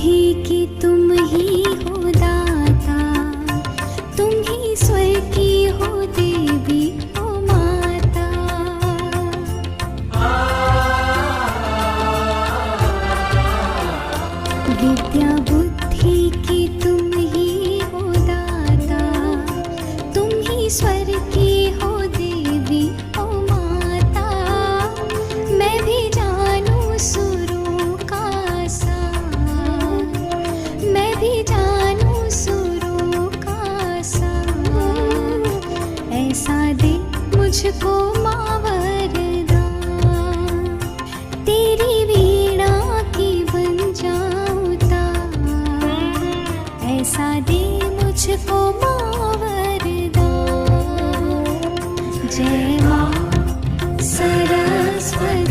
बुद्धि की तुम ही हो दाता, तुम ही स्वर की हो देवी ओ माता। विद्या बुद्धि की तुम ही हो दाता, तुम ही स्वर की हो देवी ओ माता। मैं भी जानूं सुरों का सार, मैं भी जानूं सुरों का सार। ऐसा दे मुझको माँ वरदान, तेरी वीणा की बन जाऊं तार। ऐसा दे मुझको माँ वरदान। जय माँ सरस्वती।